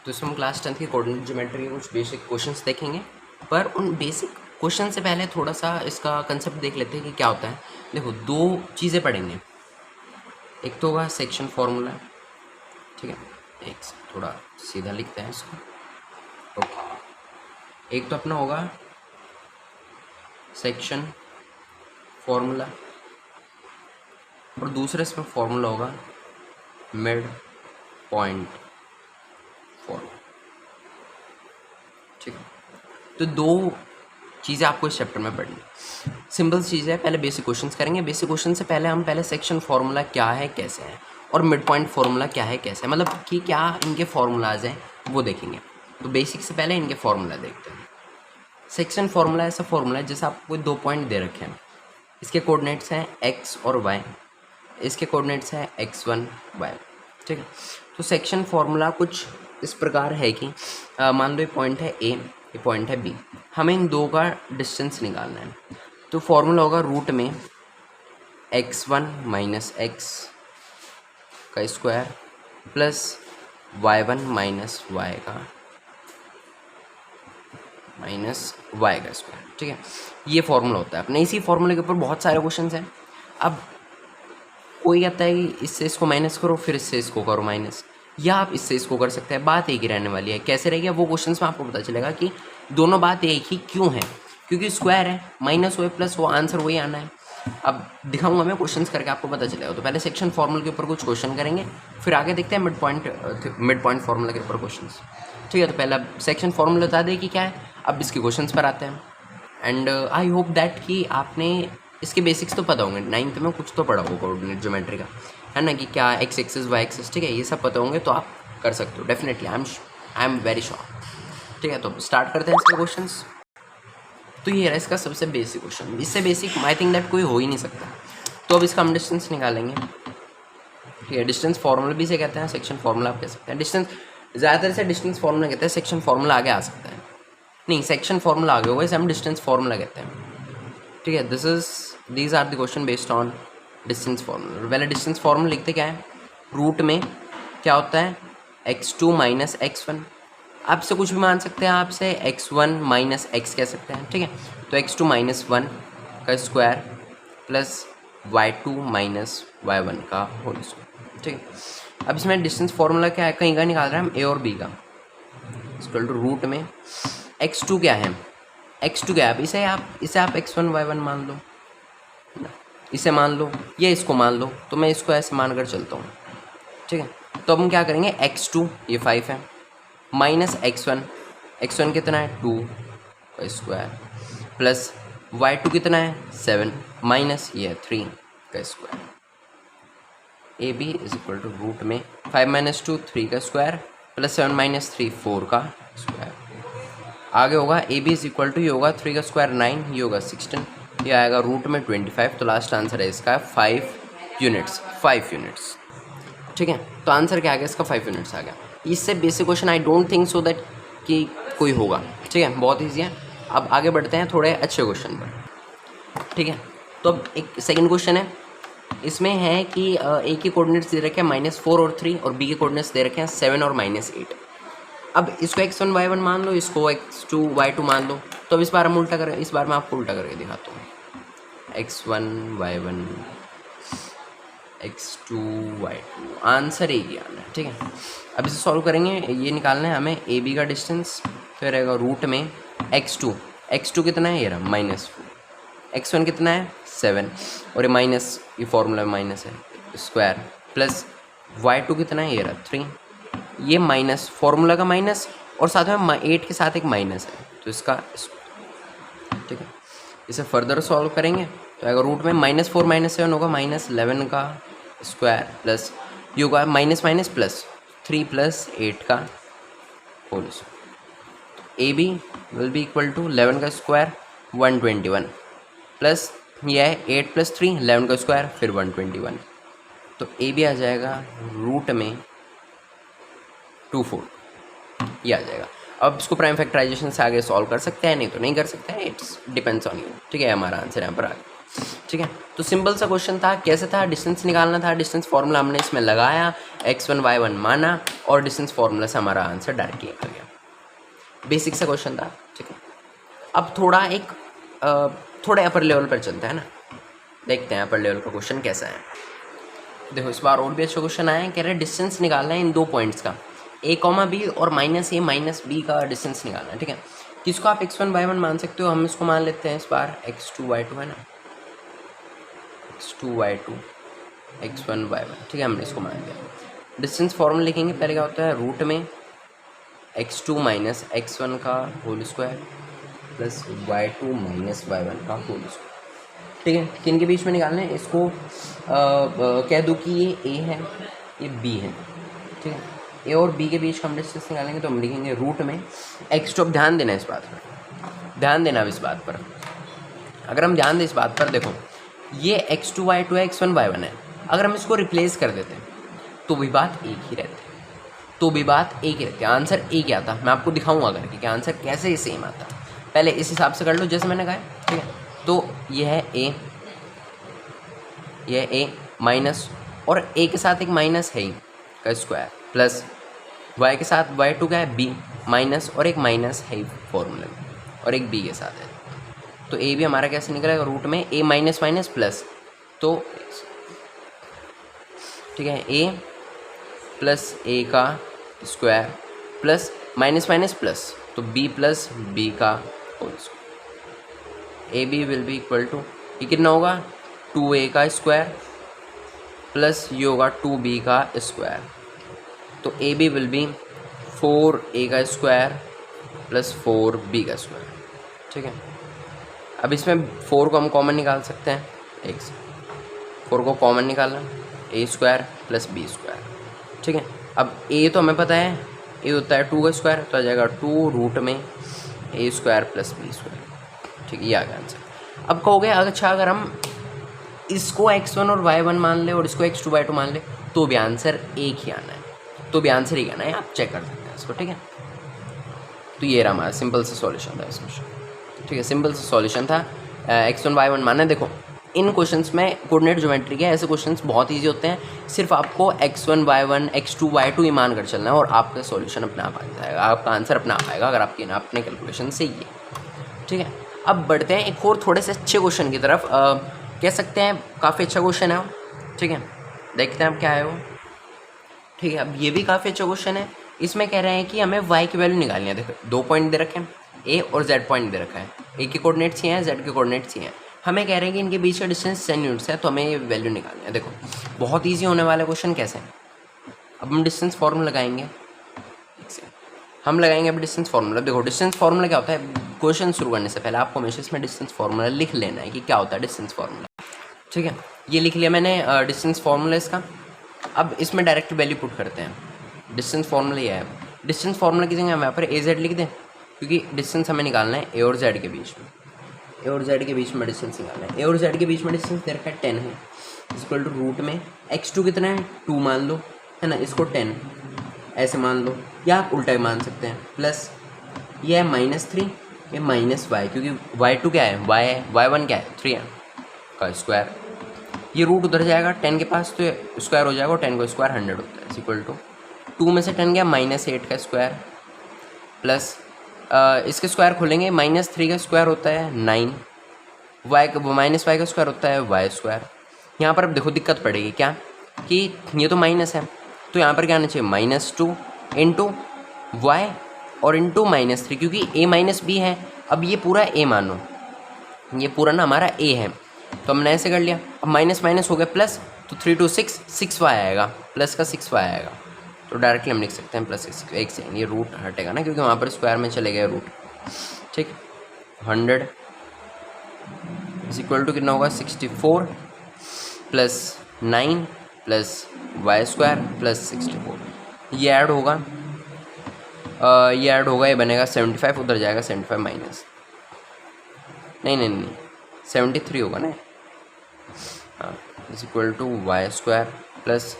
तो इसमें हम क्लास 10th की कोऑर्डिनेट ज्योमेट्री के कुछ बेसिक क्वेश्चंस देखेंगे, पर उन बेसिक क्वेश्चन से पहले थोड़ा सा इसका कंसेप्ट देख लेते हैं कि क्या होता है। देखो, दो चीज़ें पढ़ेंगे, एक तो होगा सेक्शन फार्मूला, ठीक है, एक थोड़ा सीधा लिखते हैं इसको, ओके। एक तो अपना होगा सेक्शन फार्मूला और दूसरा इसमें फार्मूला होगा मिड पॉइंट फार्मूला, ठीक है। तो दो चीज़ें आपको इस चैप्टर में पढ़नी, सिंपल चीज़ है। पहले बेसिक क्वेश्चंस करेंगे। बेसिक क्वेश्चन से पहले हम पहले सेक्शन फार्मूला क्या है, कैसे है, और मिड पॉइंट फार्मूला क्या है, कैसे है, मतलब कि क्या इनके फार्मूलाज हैं वो देखेंगे। तो बेसिक से पहले इनके फार्मूला देखते हैं। सेक्शन फार्मूला ऐसा फार्मूला है जैसे आपको दो पॉइंट दे रखे हैं, इसके कोऑर्डिनेट्स हैं एक्स और वाई, इसके कोऑर्डिनेट्स हैं x1 y, ठीक है। तो सेक्शन फार्मूला कुछ इस प्रकार है कि मान लो ये पॉइंट है A, ये पॉइंट है B, हमें इन दो का डिस्टेंस निकालना है। तो फार्मूला होगा रूट में x1 माइनस एक्स का square plus y1 minus Y का स्क्वायर, ठीक है। ये फार्मूला होता है अपने। इसी फार्मूले के ऊपर बहुत सारे क्वेश्चंस हैं। अब कोई कहता है कि इससे इसको माइनस करो, फिर इससे इसको करो माइनस, या आप इससे इसको कर सकते हैं। बात एक ही रहने वाली है। कैसे रहेगी वो क्वेश्चंस में आपको पता चलेगा कि दोनों बात एक ही क्यों है, क्योंकि स्क्वायर है, माइनस हो प्लस हो, आंसर वही आना है। अब दिखाऊंगा मैं क्वेश्चंस करके, आपको पता चलेगा। तो पहले सेक्शन फार्मूला के ऊपर कुछ क्वेश्चन करेंगे, फिर आगे देखते हैं मिड पॉइंट फार्मूला के ऊपर क्वेश्चंस, ठीक है। तो पहला सेक्शन फार्मूला बता दें कि क्या है। अब इसके क्वेश्चंस पर आते हैं। एंड आई होप दैट कि आपने इसके बेसिक्स तो पता होंगे, 9th में कुछ तो पढ़ा होगा कोऑर्डिनेट ज्योमेट्री का, है ना, कि क्या एक्स एक्सिस वाई एक्सिस, ठीक है। ये सब पता होंगे तो आप कर सकते हो definitely, I am very sure, ठीक है। तो स्टार्ट करते हैं इसके क्वेश्चंस। तो ये है इसका सबसे बेसिक क्वेश्चन, इससे बेसिक आई थिंक दैट कोई हो ही नहीं सकता। तो अब इसका हम डिस्टेंस निकालेंगे, ठीक है। डिस्टेंस फार्मूला भी से कहते हैं, सेक्शन फार्मूला आप कह सकते हैं। डिस्टेंस ज़्यादातर से डिस्टेंस फार्मूला कहते हैं, सेक्शन फार्मूला आगे आ सकता है, नहीं सेक्शन फार्मूला आगे होगा, इसे हम डिस्टेंस फार्मूला कहते हैं, ठीक है। These are the question based on distance formula. पहले डिस्टेंस फार्मूला लिखते क्या है, रूट में क्या होता है x2 माइनस x1, आपसे कुछ भी मान सकते हैं, आपसे x1 माइनस x कह सकते हैं, ठीक है। तो x2 माइनस 1 का square plus y2 minus y1 का होल स्क्वायर, ठीक है। अब इसमें डिस्टेंस फार्मूला क्या है, कहीं का निकाल रहे हैं हम a और b का, इक्वल टू रूट में x2 क्या है, x2 क्या है, अब इसे आप x1 y1 मान लो, इसे मान लो या इसको मान लो, तो मैं इसको ऐसे मान कर चलता हूँ, ठीक है। तो अब हम क्या करेंगे, x2 ये 5 है माइनस x1 कितना है 2 का स्क्वायर प्लस y2 कितना है 7 माइनस ये 3 का square, A B is equal to root में 5 माइनस 2 3 का स्क्वायर प्लस 7 माइनस 3 4 का स्क्वायर। आगे होगा A B is equal to, ये होगा 3 का स्क्वायर 9, ये होगा 16, ये आएगा रूट में 25। तो लास्ट आंसर है इसका 5 यूनिट्स, ठीक है। तो आंसर क्या आ गया इसका 5 यूनिट्स आ गया। इससे basic question I don't think so that कि कोई होगा, ठीक है, बहुत ईजी है। अब आगे बढ़ते हैं थोड़े अच्छे क्वेश्चन पर, ठीक है। तो अब एक सेकेंड क्वेश्चन है, इसमें है कि ए के कोऑर्डिनेट्स दे रखे हैं -4 और 3, और बी के कोऑर्डिनेट्स दे रखे हैं 7 और -8। अब इसको x1 y1 मान लो, इसको x2 y2 मान लो। तो अब इस बार हम उल्टा करें, इस बार मैं आपको उल्टा करके दिखाता हूँ, x1 y1 x2 y2, answer एक ही आना है, ठीक है। अब इसे सॉल्व करेंगे, ये निकालना है हमें ए बी का डिस्टेंस, फिर रहेगा रूट में x2 कितना है, ये रहा -4, x1 कितना है 7, और ये माइनस, ये फॉर्मूला में माइनस है स्क्वायर, प्लस y2 कितना है, ये रहा 3, ये माइनस फॉर्मूला का माइनस, और साथ में 8 के साथ एक माइनस है, तो इसका, ठीक है। इसे फर्दर सॉल्व करेंगे तो अगर रूट में -4 -7 होगा -11 का स्क्वायर प्लस ये होगा माइनस माइनस प्लस 3 प्लस 8 का whole square. A B will be equal to 11 का स्क्वायर 121 प्लस यह है 8 प्लस 3 11 का स्क्वायर फिर 121, तो ए बी आ जाएगा रूट में 24, ये आ जाएगा। अब इसको प्राइम फैक्टराइजेशन से आगे सॉल्व कर सकते हैं, नहीं तो नहीं कर सकते हैं, इट्स डिपेंड्स ऑन यू, ठीक है। हमारा आंसर यहाँ पर आ गया। ठीक है। तो सिंपल सा क्वेश्चन था, कैसे था, डिस्टेंस निकालना था, डिस्टेंस फार्मूला हमने इसमें लगाया, x1 y1 माना और डिस्टेंस फार्मूला से हमारा आंसर डायरेक्टली निकल गया। बेसिक सा क्वेश्चन था, ठीक है। अब थोड़े अपर लेवल पर चलते हैं ना, देखते हैं अपर लेवल का क्वेश्चन कैसा है। देखो इस बार और भी अच्छा क्वेश्चन आया है, कह रहे डिस्टेंस निकालना है इन 2 पॉइंट्स का, a, b और -a -b का डिस्टेंस निकालना है, ठीक है। किसको आप x1 y1 मान सकते हो, हम इसको मान लेते हैं इस बार x2 y2 है ना, x2 y2 x1 y1, ठीक है, हमने इसको मान लिया। डिस्टेंस फॉर्मूला लिखेंगे, पहले क्या होता है, रूट में x2 माइनस x1 का whole square plus y2 minus y1 का होल स्क्वायर, ठीक है। किन के बीच में निकालना है इसको, कह दूँ कि ये a है, ये b है, ठीक है। a और b के बीच का हम डिस्टेंस निकालेंगे तो हम लिखेंगे रूट में x2, अब ध्यान देना इस बात पर, ध्यान देना इस बात पर, अगर हम ध्यान दें इस बात पर, देखो ये x2 y2 है, x1 y1 है, अगर हम इसको रिप्लेस कर देते हैं तो भी बात एक ही रहती है, तो भी बात एक ही रहती है, आंसर एक ही आता। मैं आपको दिखाऊंगा करके कि आंसर कैसे सेम आता। पहले इस हिसाब से कर लो जैसे मैंने कहा, ठीक है। तो ये है a, यह a माइनस, और a के साथ एक माइनस है ही का स्क्वायर, प्लस y के साथ y2 का है b माइनस, और एक माइनस है फॉर्मूले में, और एक b के साथ है। तो a भी हमारा कैसे निकलेगा, रूट में a माइनस माइनस प्लस, तो ठीक है a प्लस a का square plus minus minus plus, तो b प्लस b का whole square, A B will be equal to, ये कितना होगा 2a का स्क्वायर प्लस ये होगा 2b का स्क्वायर, तो ए बी विल बी 4a का स्क्वायर प्लस 4b का स्क्वायर, ठीक है। अब इसमें 4 को हम कॉमन निकाल सकते हैं, एक से 4 को कॉमन निकालना, a square plus b square, ठीक है। अब a तो हमें पता है, a होता है 2 का स्क्वायर, तो आ जाएगा 2 रूट में a square plus b square, ठीक है, ये आ गया आंसर। अब कहोगे अच्छा अगर हम इसको x1 और y1 मान ले और इसको x2 y2 मान ले तो भी आंसर एक ही आना है, तो भी आंसर ही आना है, आप चेक कर सकते हैं इसको, ठीक है। तो ये रहा हमारा सिंपल सा सॉल्यूशन था इस क्वेश्चन, ठीक है, सिंपल सा सॉल्यूशन था। x1 y1 माना, देखो इन क्वेश्चंस में कोऑर्डिनेट ज्योमेट्री के ऐसे क्वेश्चंस बहुत इजी होते हैं, सिर्फ आपको x1 y1 x2 y2 ही मान कर चलना है और आपका सॉल्यूशन अपने आप आ जाएगा, आपका आंसर अपने आप आएगा अगर आपके अपने कैलकुलेशन सही है, ठीक है। अब बढ़ते हैं एक और थोड़े से अच्छे क्वेश्चन की तरफ, कह सकते हैं काफ़ी अच्छा क्वेश्चन है, ठीक है, देखते हैं अब क्या है वो, ठीक है। अब ये भी काफ़ी अच्छा क्वेश्चन है, इसमें कह रहे हैं कि हमें y की वैल्यू निकालनी है। देखो 2 पॉइंट दे रखे हैं, a और z पॉइंट दे रखा है, a के कोऑर्डिनेट्स ये हैं, z के कोऑर्डिनेट्स ये हैं, हमें कह रहे हैं कि इनके बीच का डिस्टेंस 10 यूनिट्स है, तो हमें ये वैल्यू निकालनी है। देखो बहुत ईजी होने वाला क्वेश्चन कैसे है, अब हम डिस्टेंस फार्मूला लगाएंगे, हम लगाएंगे अब डिस्टेंस फार्मूला। देखो डिस्टेंस फार्मूला क्या होता है, क्वेश्चन शुरू करने से पहले आपको हमेशा इसमें डिस्टेंस फार्मूला लिख लेना है कि क्या होता है डिस्टेंस फार्मूला, ठीक है। ये लिख लिया मैंने डिस्टेंस फार्मूला इसका। अब इसमें डायरेक्ट वैल्यू पुट करते हैं, डिस्टेंस फार्मूला ये है, डिस्टेंस फार्मूला की जगह हम यहाँ पर ए जेड लिख दें, क्योंकि डिस्टेंस हमें निकालना है ए और जेड के बीच में, ए और जेड के बीच में डिस्टेंस निकालना है, ए और जेड के बीच में डिस्टेंस दे रखा है 10 है, इक्वल टू रूट में x2 कितना है 2 मान लो, है ना, इसको 10 ऐसे मान लो, या आप उल्टा ही मान सकते हैं, प्लस ये है -3, ये माइनस वाई, क्योंकि y2 क्या है y है, y1 क्या है 3 है का स्क्वायर, ये रूट उधर जाएगा 10 के पास तो ये स्क्वायर हो जाएगा, और 10 का स्क्वायर 100 होता है, इक्वल टू 2 में से 10 गया -8 का स्क्वायर, प्लस इसके स्क्वायर खोलेंगे, -3 का स्क्वायर होता है 9, वाई का स्क्वायर होता है वाई स्क्वायर। यहाँ पर अब देखो दिक्कत पड़ेगी क्या, कि ये तो माइनस है, तो यहाँ पर क्या आना चाहिए -2 इंटू वाई और इंटू -3, क्योंकि a माइनस बी है। अब ये पूरा a मानो, ये पूरा ना हमारा a है, तो हमने ऐसे कर लिया, अब माइनस माइनस हो गया प्लस, तो 3 2 6 वाई आएगा, प्लस का 6 वाई आएगा, तो डायरेक्टली हम लिख सकते हैं +6, एक सेकेंड ये रूट हटेगा ना, क्योंकि वहाँ पर स्क्वायर में चले गए रूट, ठीक। 100 इज इक्वल टू कितना होगा 64 plus 9 plus Y square plus 64, ये ऐड होगा, ये बनेगा 75, उधर जाएगा 75 माइनस, नहीं 73 होगा ना, हाँ, is equal to Y square plus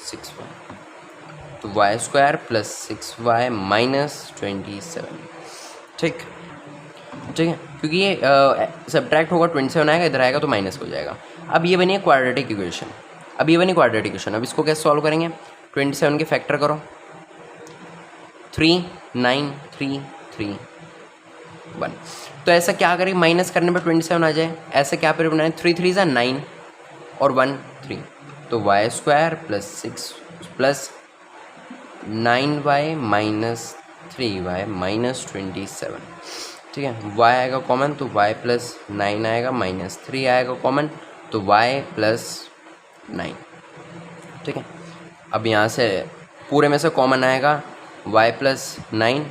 6y, तो Y square plus 6y minus 27, ठीक ठीक है, क्योंकि ये सब्ट्रैक्ट होगा 27 आएगा, इधर आएगा तो माइनस हो जाएगा। अब ये बनी है क्वाड्रेटिक इक्वेशन, अब इसको कैसे सॉल्व करेंगे? 27 के फैक्टर करो, 3 9 3 3 1। तो ऐसा क्या करें, माइनस करने पर 27 आ जाए, ऐसा क्या पर बनाए, 3 3 ज़ा 9 और 1 3, तो Y square plus 6 plus 9y minus 3y minus 27। ठीक है, y आएगा कॉमन तो y प्लस 9 आएगा, माइनस 3 आएगा कॉमन तो y प्लस 9। ठीक है, अब यहाँ से पूरे में से कॉमन आएगा y प्लस 9,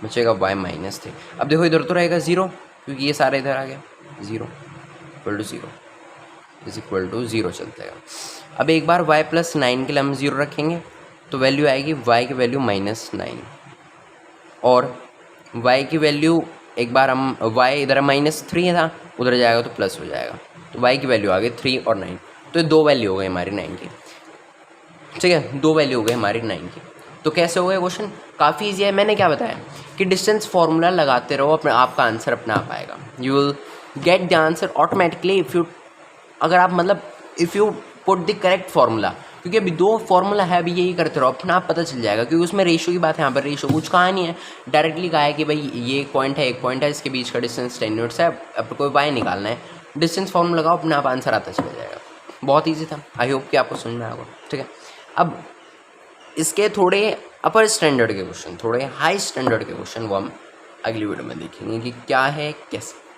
बचेगा y माइनस 3। अब देखो इधर तो रहेगा 0, क्योंकि ये सारे इधर आ गया, 0 equal to 0 is equal to 0 चलता है। अब एक बार y प्लस 9 के लिए हम 0 रखेंगे तो वैल्यू आएगी y की वैल्यू माइनस 9, और y की वैल्यू एक बार हम y इधर माइनस 3 था, उधर जाएगा तो प्लस हो जाएगा, तो y की वैल्यू आ गई 3 और 9, तो ये 2 वैल्यू हो गई हमारी 9 की। ठीक है, 2 वैल्यू हो गई हमारी 9 की। तो कैसे हो गया क्वेश्चन? काफ़ी ईजी है। मैंने क्या बताया कि डिस्टेंस फार्मूला लगाते रहो, अपने आपका आंसर अपने आप आएगा। You will get the answer automatically if you, अगर आप मतलब if you put the correct formula, क्योंकि अभी 2 फार्मूला है, अभी यही करते रहो, अपना आप पता चल जाएगा, क्योंकि उसमें रेशो की बात है। यहाँ पर रेशो कुछ कहा नहीं है, डायरेक्टली कहा है कि भाई ये एक पॉइंट है, एक पॉइंट है, इसके बीच का डिस्टेंस 10 यूनिट्स है, अब कोई वाई निकालना है, डिस्टेंस फार्मूला लगाओ, अपने आप आंसर आता चला जाएगा। बहुत ईजी था, आई होप कि आपको समझ में आएगा। ठीक है, अब इसके थोड़े अपर स्टैंडर्ड के क्वेश्चन, थोड़े हाई स्टैंडर्ड के क्वेश्चन वो हम अगली वीडियो में देखेंगे कि क्या है कैसे।